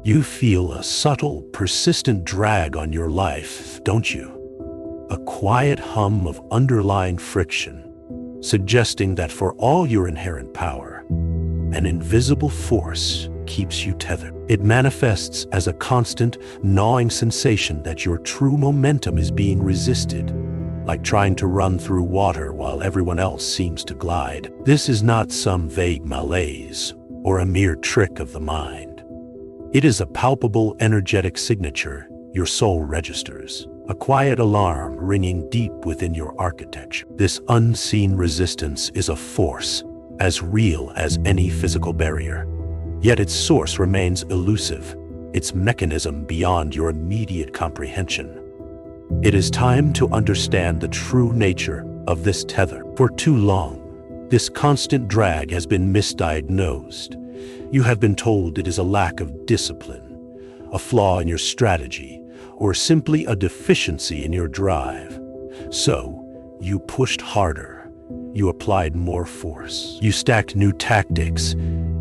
You feel a subtle, persistent drag on your life, don't you? A quiet hum of underlying friction, suggesting that for all your inherent power, an invisible force keeps you tethered. It manifests as a constant, gnawing sensation that your true momentum is being resisted, like trying to run through water while everyone else seems to glide. This is not some vague malaise or a mere trick of the mind. It is a palpable, energetic signature your soul registers, a quiet alarm ringing deep within your architecture. This unseen resistance is a force as real as any physical barrier, yet its source remains elusive, its mechanism beyond your immediate comprehension. It is time to understand the true nature of this tether. For too long, this constant drag has been misdiagnosed. You have been told it is a lack of discipline, a flaw in your strategy, or simply a deficiency in your drive. So, you pushed harder. You applied more force. You stacked new tactics,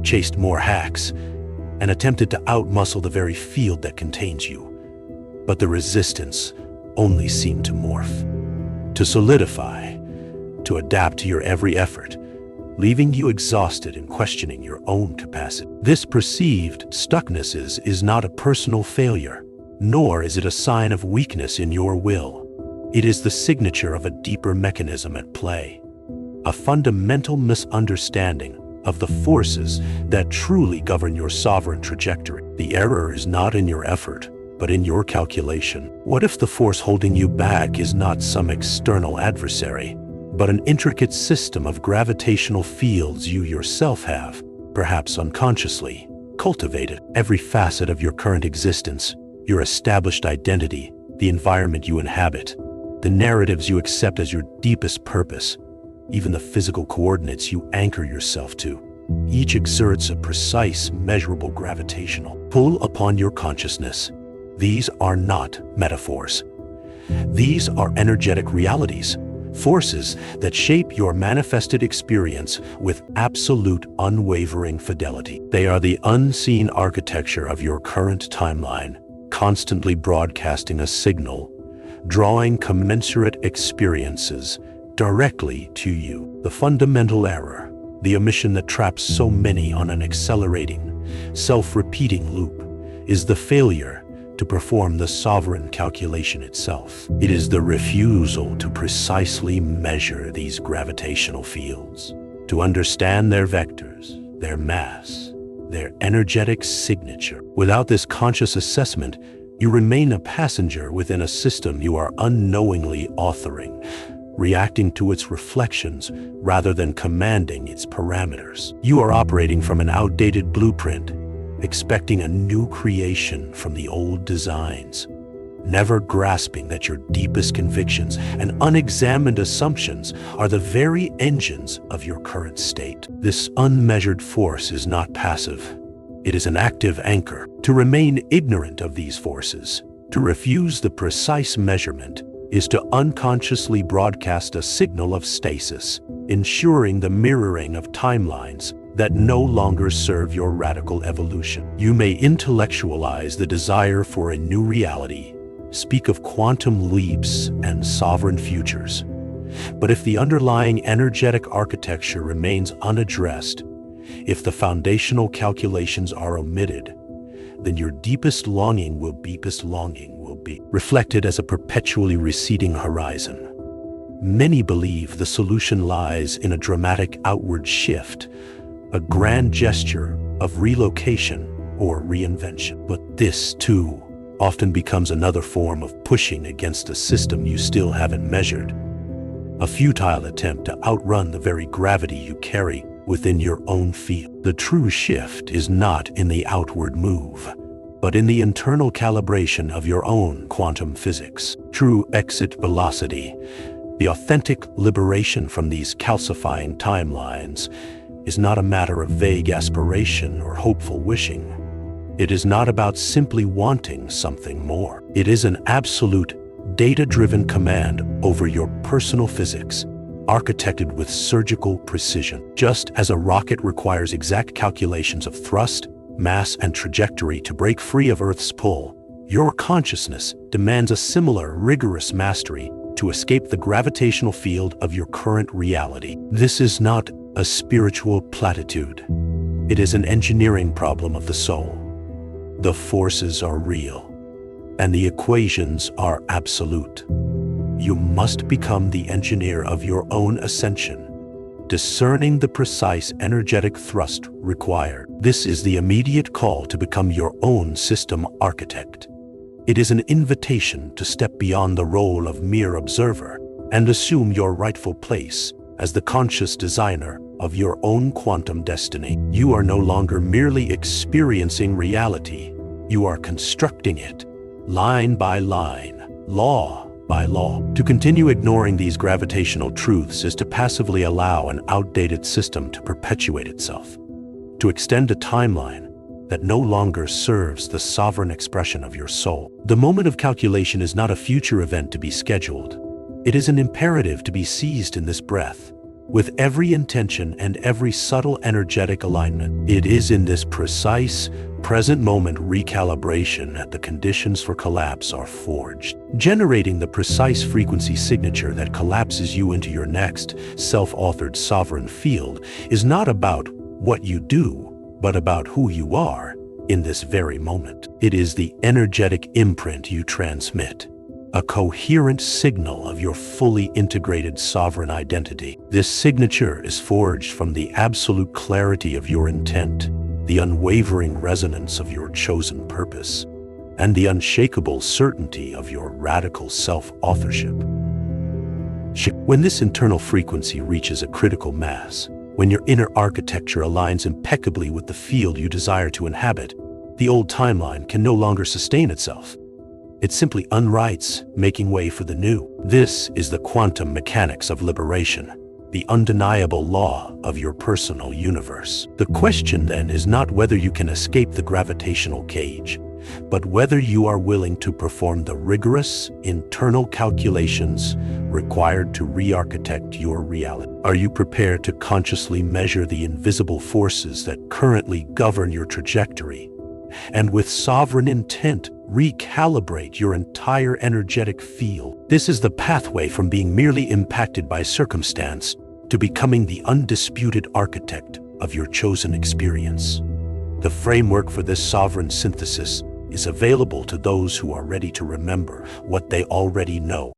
chased more hacks, and attempted to outmuscle the very field that contains you. But the resistance only seemed to morph, to solidify, to adapt to your every effort, leaving you exhausted and questioning your own capacity. This perceived stuckness is not a personal failure, nor is it a sign of weakness in your will. It is the signature of a deeper mechanism at play, a fundamental misunderstanding of the forces that truly govern your sovereign trajectory. The error is not in your effort, but in your calculation. What if the force holding you back is not some external adversary, but an intricate system of gravitational fields you yourself have, perhaps unconsciously, cultivated? Every facet of your current existence, your established identity, the environment you inhabit, the narratives you accept as your deepest purpose, even the physical coordinates you anchor yourself to, each exerts a precise, measurable gravitational pull upon your consciousness. These are not metaphors. These are energetic realities, forces that shape your manifested experience with absolute, unwavering fidelity. They are the unseen architecture of your current timeline, constantly broadcasting a signal, drawing commensurate experiences directly to you. The fundamental error, the omission that traps so many on an accelerating, self-repeating loop, is the failure to perform the sovereign calculation itself. It is the refusal to precisely measure these gravitational fields, to understand their vectors, their mass, their energetic signature. Without this conscious assessment, you remain a passenger within a system you are unknowingly authoring, reacting to its reflections rather than commanding its parameters. You are operating from an outdated blueprint, expecting a new creation from the old designs, never grasping that your deepest convictions and unexamined assumptions are the very engines of your current state. This unmeasured force is not passive. It is an active anchor. To remain ignorant of these forces, to refuse the precise measurement, is to unconsciously broadcast a signal of stasis, ensuring the mirroring of timelines that no longer serve your radical evolution. You may intellectualize the desire for a new reality, speak of quantum leaps and sovereign futures. But if the underlying energetic architecture remains unaddressed, if the foundational calculations are omitted, then your deepest longing will be reflected as a perpetually receding horizon. Many believe the solution lies in a dramatic outward shift, a grand gesture of relocation or reinvention. But this, too, often becomes another form of pushing against a system you still haven't measured, a futile attempt to outrun the very gravity you carry within your own field. The true shift is not in the outward move, but in the internal calibration of your own quantum physics. True exit velocity, the authentic liberation from these calcifying timelines, is not a matter of vague aspiration or hopeful wishing. It is not about simply wanting something more. It is an absolute, data-driven command over your personal physics, architected with surgical precision. Just as a rocket requires exact calculations of thrust, mass, and trajectory to break free of Earth's pull, your consciousness demands a similar rigorous mastery to escape the gravitational field of your current reality. This is not a spiritual platitude. It is an engineering problem of the soul. The forces are real, and the equations are absolute. You must become the engineer of your own ascension, discerning the precise energetic thrust required. This is the immediate call to become your own system architect. It is an invitation to step beyond the role of mere observer and assume your rightful place as the conscious designer of your own quantum destiny. You are no longer merely experiencing reality. You are constructing it, line by line, law by law. To continue ignoring these gravitational truths is to passively allow an outdated system to perpetuate itself, to extend a timeline that no longer serves the sovereign expression of your soul. The moment of calculation is not a future event to be scheduled. It is an imperative to be seized in this breath, with every intention and every subtle energetic alignment. It is in this precise, present moment recalibration that the conditions for collapse are forged. Generating the precise frequency signature that collapses you into your next self-authored sovereign field is not about what you do, but about who you are in this very moment. It is the energetic imprint you transmit, a coherent signal of your fully integrated sovereign identity. This signature is forged from the absolute clarity of your intent, the unwavering resonance of your chosen purpose, and the unshakable certainty of your radical self-authorship. When this internal frequency reaches a critical mass, when your inner architecture aligns impeccably with the field you desire to inhabit, the old timeline can no longer sustain itself. It simply unwrites, making way for the new. This is the quantum mechanics of liberation, the undeniable law of your personal universe. The question then is not whether you can escape the gravitational cage, but whether you are willing to perform the rigorous internal calculations required to re-architect your reality. Are you prepared to consciously measure the invisible forces that currently govern your trajectory, and with sovereign intent, recalibrate your entire energetic field? This is the pathway from being merely impacted by circumstance to becoming the undisputed architect of your chosen experience. The framework for this sovereign synthesis is available to those who are ready to remember what they already know.